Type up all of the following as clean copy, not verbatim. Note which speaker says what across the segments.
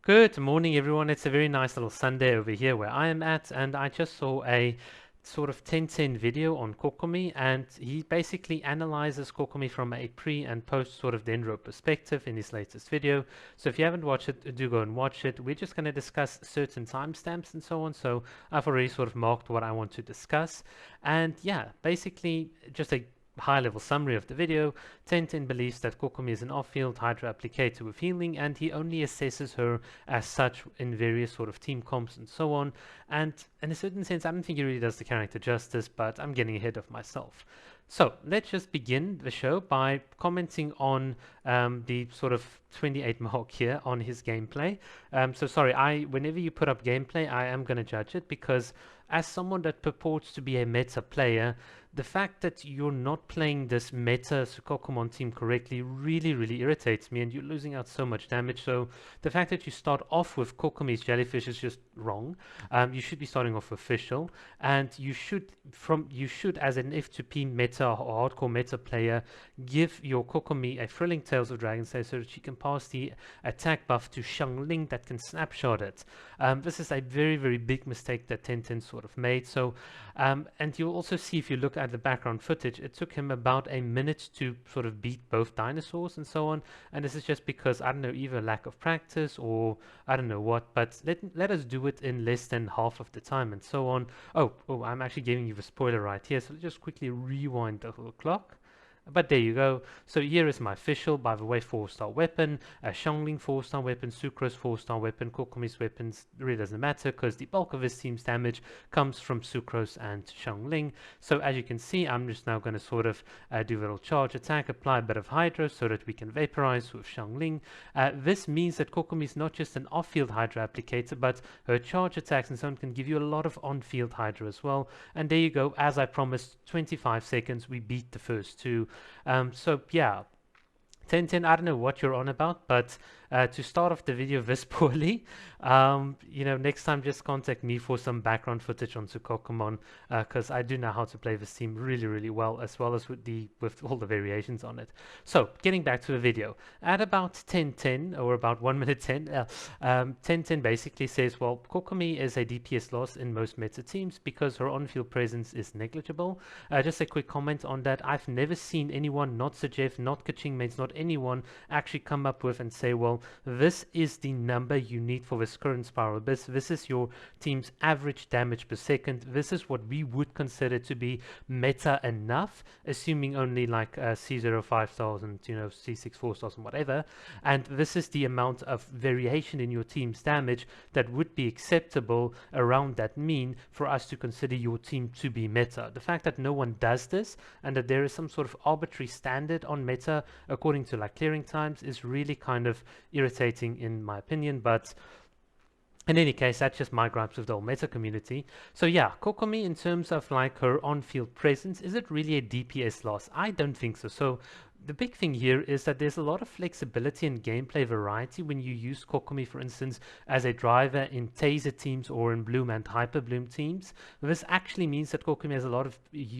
Speaker 1: Good morning, everyone. It's a very nice little Sunday over here where I am at, and I just saw a sort of 10-10 video on Kokomi, and he basically analyzes Kokomi from a pre and post sort of Dendro perspective in his latest video. So if you haven't watched it, do go and watch it. We're just going to discuss certain timestamps and so on. So I've already sort of marked what I want to discuss, and yeah, basically just a high-level summary of the video. TenTen believes that Kokomi is an off-field Hydra applicator with healing, and he only assesses her as such in various sort of team comps and so on. And in a certain sense, I don't think he really does the character justice, but I'm getting ahead of myself. So let's just begin the show by commenting on the sort of 28 mark here on his gameplay. So sorry, whenever you put up gameplay, I am going to judge it because as someone that purports to be a meta player, the fact that you're not playing this meta Sukokumon team correctly really irritates me, and you're losing out so much damage. So the fact that you start off with Kokomi's jellyfish is just wrong. You should be starting off with Fischl, and you should as an F2P meta or hardcore meta player give your Kokomi a Thrilling Tales of Dragon Slayer so that she can pass the attack buff to Xiangling that can snapshot it. This is a very big mistake that TenTen sort of made. So and you'll also see if you look at the background footage, it took him about a minute to sort of beat both dinosaurs and so on. And this is just because, I don't know, either lack of practice or I don't know what, but let us do it in less than half of the time and so on. Oh, I'm actually giving you the spoiler right here. So let's just quickly rewind the whole clock. But there you go. So here is my Fischl, by the way, 4-star weapon, a Xiangling 4-star weapon, Sucrose 4-star weapon, Kokomi's weapons really doesn't matter because the bulk of his team's damage comes from Sucrose and Xiangling. So as you can see, I'm just now going to sort of do a little charge attack, apply a bit of Hydro so that we can vaporize with Xiangling. This means that Kokomi is not just an off-field Hydro applicator, but her charge attacks and so on can give you a lot of on-field Hydro as well. And there you go, as I promised, 25 seconds, we beat the first two. So yeah, 10-10, I don't know what you're on about, but to start off the video this poorly, next time just contact me for some background footage on Sukokumon, because I do know how to play this team really well as with all the variations on it. So getting back to the video, at about 10:10 or about 1 minute 10, 10:10 basically says, well, Kokomi is a DPS loss in most meta teams because her on-field presence is negligible. Just a quick comment on that: I've never seen anyone, not Sajef, not Kaching mates, not anyone actually come up with and say, well, this is the number you need for this current Spiral Abyss. This is your team's average damage per second. This is what we would consider to be meta enough, assuming only like C0 5,000, C6 4,000, whatever. And this is the amount of variation in your team's damage that would be acceptable around that mean for us to consider your team to be meta. The fact that no one does this and that there is some sort of arbitrary standard on meta according to like clearing times is really kind of irritating in my opinion, but in any case, that's just my gripes with the whole meta community. So yeah, Kokomi, in terms of like her on-field presence, is it really a DPS loss? I don't think so. So the big thing here is that there's a lot of flexibility and gameplay variety when you use Kokomi, for instance, as a driver in Taser teams or in Bloom and Hyper Bloom teams. This actually means that Kokomi has a lot of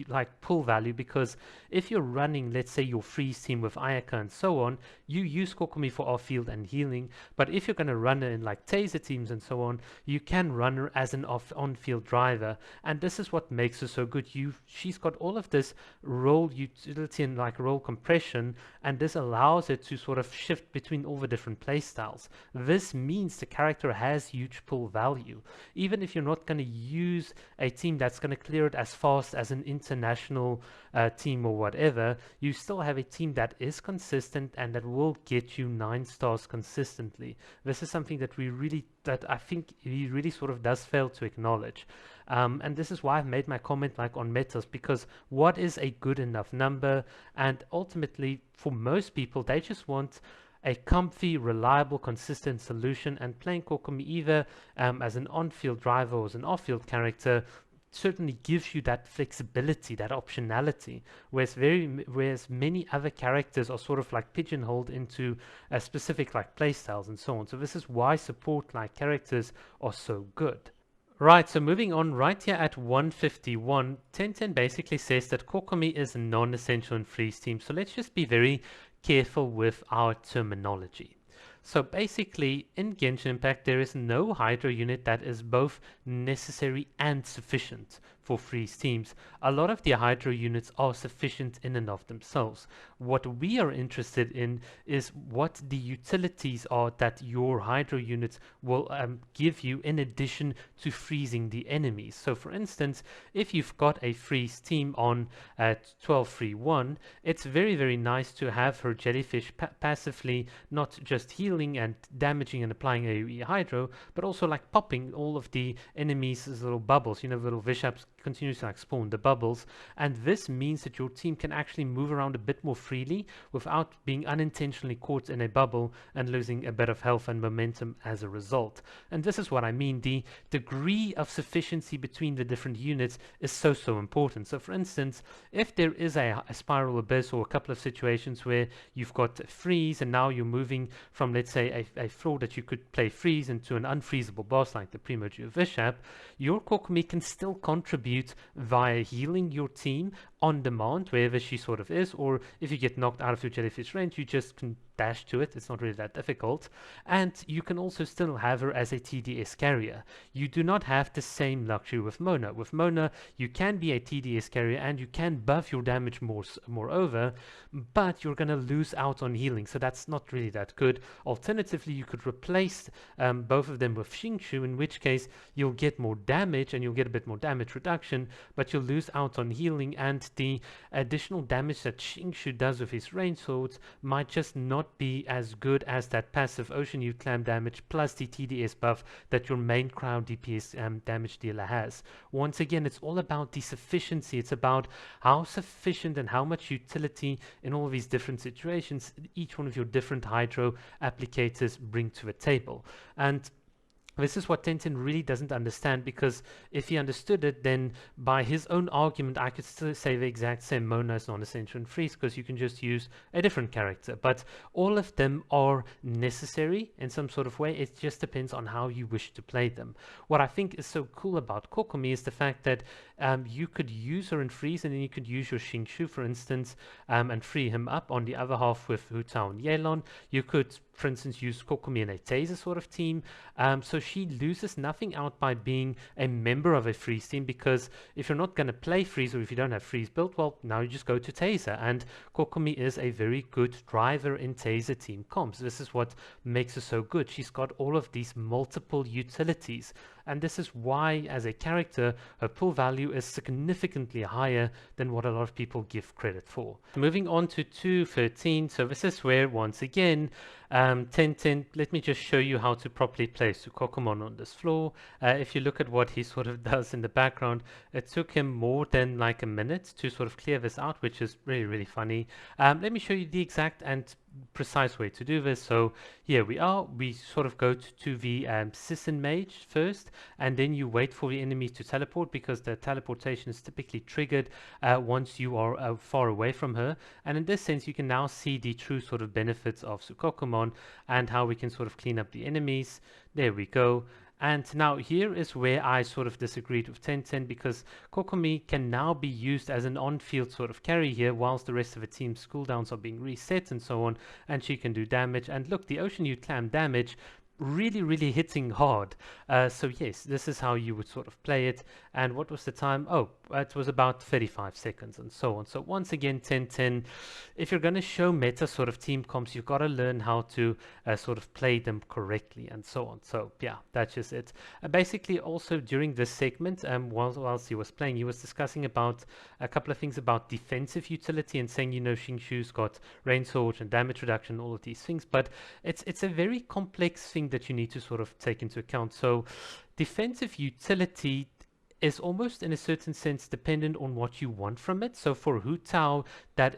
Speaker 1: like pull value, because if you're running, let's say, your freeze team with Ayaka and so on, you use Kokomi for off-field and healing. But if you're going to run her in like Taser teams and so on, you can run her as an on-field driver, and this is what makes her so good. She's got all of this role utility and like role compression, and this allows it to sort of shift between all the different playstyles. This means the character has huge pull value. Even if you're not going to use a team that's going to clear it as fast as an international team or whatever, you still have a team that is consistent and that will get you 9 stars consistently. This is something that I think he really sort of does fail to acknowledge. And this is why I've made my comment like on metas, because what is a good enough number? And ultimately, for most people, they just want a comfy, reliable, consistent solution, and playing Kokomi either as an on-field driver or as an off-field character certainly gives you that flexibility, that optionality, whereas many other characters are sort of like pigeonholed into a specific like playstyles and so on. So this is why support like characters are so good. Right, so moving on, right here at 151, 1010 basically says that Kokomi is non-essential in freeze teams. So let's just be very careful with our terminology. So basically, in Genshin Impact, there is no Hydro unit that is both necessary and sufficient for freeze teams. A lot of the Hydro units are sufficient in and of themselves. What we are interested in is what the utilities are that your Hydro units will give you in addition to freezing the enemies. So for instance, if you've got a freeze team on 12-3-1, it's very, very nice to have her jellyfish passively not just healing and damaging and applying AoE Hydro, but also like popping all of the enemies' little bubbles, you know, little Vishaps continues to like spawn the bubbles, and this means that your team can actually move around a bit more freely without being unintentionally caught in a bubble and losing a bit of health and momentum as a result. And this is what I mean, the degree of sufficiency between the different units is so important. So for instance, if there is a spiral abyss or a couple of situations where you've got freeze and now you're moving from, let's say, a floor that you could play freeze into an unfreezable boss like the Primordial Vishap, your Kokomi can still contribute via healing your team on demand wherever she sort of is, or if you get knocked out of your jellyfish range, you just can dash to it. It's not really that difficult. And you can also still have her as a TDS carrier. You do not have the same luxury with Mona. With Mona, you can be a TDS carrier and you can buff your damage moreover, but you're going to lose out on healing, so that's not really that good. Alternatively, you could replace both of them with Xingqiu, in which case you'll get more damage and you'll get a bit more damage reduction, but you'll lose out on healing, and the additional damage that Xingqiu does with his range swords might just not be as good as that passive Ocean Youth Clam damage plus the TDS buff that your main crowd DPS damage dealer has. Once again, it's all about the sufficiency. It's about how sufficient and how much utility in all of these different situations each one of your different Hydro applicators bring to a table. And this is what TenTen really doesn't understand, because if he understood it, then by his own argument, I could still say the exact same. Mona is non-essential and freeze because you can just use a different character. But all of them are necessary in some sort of way. It just depends on how you wish to play them. What I think is so cool about Kokomi is the fact that you could use her in freeze, and then you could use your Xingqiu, for instance, and free him up. On the other half with Hu Tao and Yelan, you could, for instance, use Kokomi in a Taser sort of team. So she loses nothing out by being a member of a freeze team, because if you're not going to play freeze, or if you don't have freeze built, well, now you just go to Taser, and Kokomi is a very good driver in Taser team comps. This is what makes her so good. She's got all of these multiple utilities, and this is why, as a character, her pull value is significantly higher than what a lot of people give credit for. Moving on to 2.13, so this is where, once again, TenTen, let me just show you how to properly place Kokomon on this floor. If you look at what he sort of does in the background, it took him more than like a minute to sort of clear this out, which is really funny. Let me show you the exact and precise way to do this. So here we are. We sort of go to the Sisson Mage first, and then you wait for the enemies to teleport, because the teleportation is typically triggered once you are far away from her. And in this sense, you can now see the true sort of benefits of Sukokomon and how we can sort of clean up the enemies. There we go. And now here is where I sort of disagreed with TenTen, because Kokomi can now be used as an on-field sort of carry here, whilst the rest of the team's cooldowns are being reset and so on, and she can do damage. And look, the Ocean Youth Clam damage really hitting hard. So yes, this is how you would sort of play it. And what was the time? Oh, it was about 35 seconds and so on. So once again, TenTen, if you're going to show meta sort of team comps, you've got to learn how to sort of play them correctly and so on. So yeah, that's just it. Basically, also during this segment, whilst he was playing, he was discussing about a couple of things about defensive utility and saying, you know, Xingqiu's got range sword and damage reduction, all of these things, but it's a very complex thing that you need to sort of take into account. So defensive utility is almost in a certain sense dependent on what you want from it. So for Hu Tao that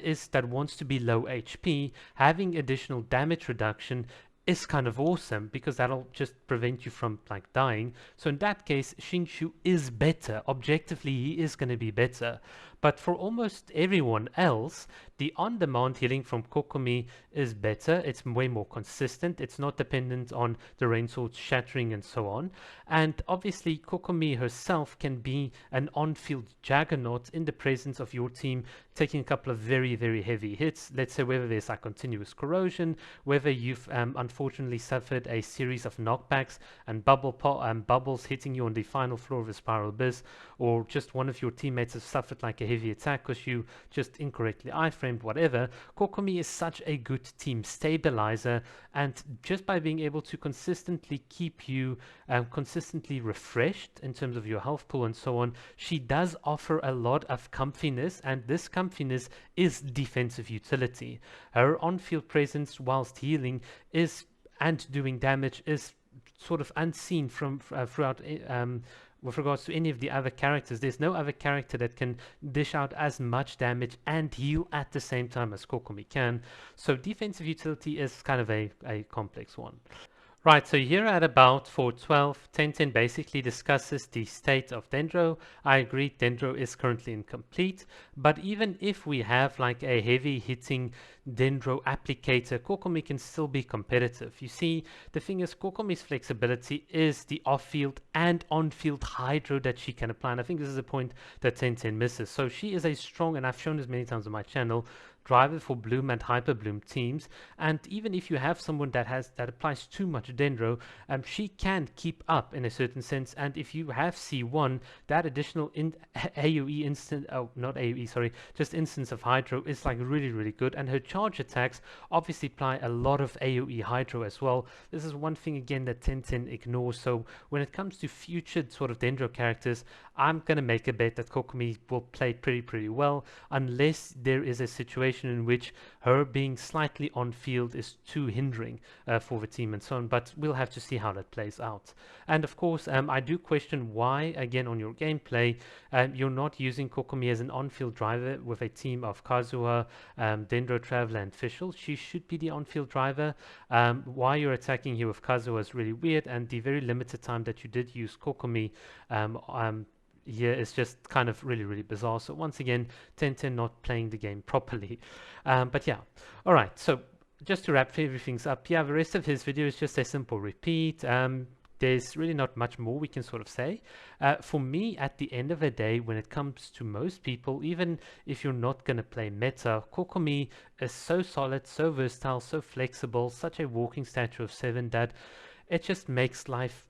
Speaker 1: wants to be low HP, having additional damage reduction is kind of awesome, because that'll just prevent you from like dying. So in that case, Xingqiu is better. Objectively, he is going to be better. But for almost everyone else, the on-demand healing from Kokomi is better. It's way more consistent. It's not dependent on the rain sword shattering and so on. And obviously, Kokomi herself can be an on-field juggernaut in the presence of your team, taking a couple of very, very heavy hits. Let's say whether there's like continuous corrosion, whether you've unfortunately suffered a series of knockbacks and bubbles hitting you on the final floor of a spiral abyss, or just one of your teammates has suffered like a heavy attack because you just incorrectly iframed, whatever. Kokomi is such a good team stabilizer, and just by being able to consistently keep you consistently refreshed in terms of your health pool and so on, she does offer a lot of comfiness, and this comfiness is defensive utility. Her on-field presence whilst healing is and doing damage is sort of unseen from throughout with regards to any of the other characters. There's no other character that can dish out as much damage and heal at the same time as Kokomi can. So defensive utility is kind of a complex one. Right, so here at about 412, TenTen basically discusses the state of Dendro. I agree, Dendro is currently incomplete, but even if we have like a heavy hitting Dendro applicator, Kokomi can still be competitive. You see, the thing is, Kokomi's flexibility is the off-field and on-field hydro that she can apply, and I think this is a point that TenTen misses. So she is a strong, and I've shown this many times on my channel, driver for bloom and hyper bloom teams, and even if you have someone that applies too much dendro, she can keep up in a certain sense. And if you have C1, that additional AoE instant, oh not AoE, sorry, just instance of hydro is like really good, and her charge attacks obviously apply a lot of AoE hydro as well. This is one thing again that TenTen ignores. So when it comes to future sort of dendro characters, I'm gonna make a bet that Kokomi will play pretty well, unless there is a situation in which her being slightly on field is too hindering for the team and so on, but we'll have to see how that plays out. And of course, I do question why, again, on your gameplay, you're not using Kokomi as an on-field driver with a team of Kazuha, Dendro Traveler, and Fischl. She should be the on-field driver. Why you're attacking here with Kazuha is really weird, and the very limited time that you did use Kokomi here is just kind of really bizarre. So once again, TenTen not playing the game properly. But yeah, all right. So just to wrap everything up, yeah, the rest of his video is just a simple repeat. There's really not much more we can sort of say. For me, at the end of the day, when it comes to most people, even if you're not going to play meta, Kokomi is so solid, so versatile, so flexible, such a walking statue of 7 that it just makes life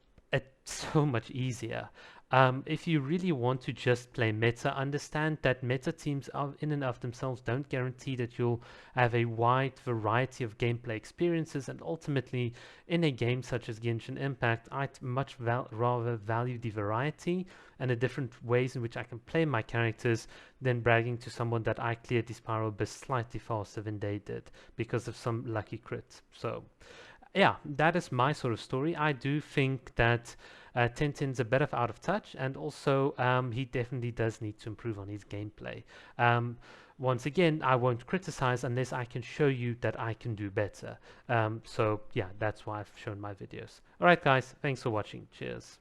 Speaker 1: so much easier. If you really want to just play meta, understand that meta teams are in and of themselves don't guarantee that you'll have a wide variety of gameplay experiences, and ultimately in a game such as Genshin Impact, I'd much rather value the variety and the different ways in which I can play my characters than bragging to someone that I cleared the Spiral Abyss slightly faster than they did because of some lucky crit. So yeah, that is my sort of story. I do think that TenTen's a bit out of touch, and also he definitely does need to improve on his gameplay. Once again, I won't criticize unless I can show you that I can do better. So yeah, that's why I've shown my videos. Alright guys, thanks for watching. Cheers.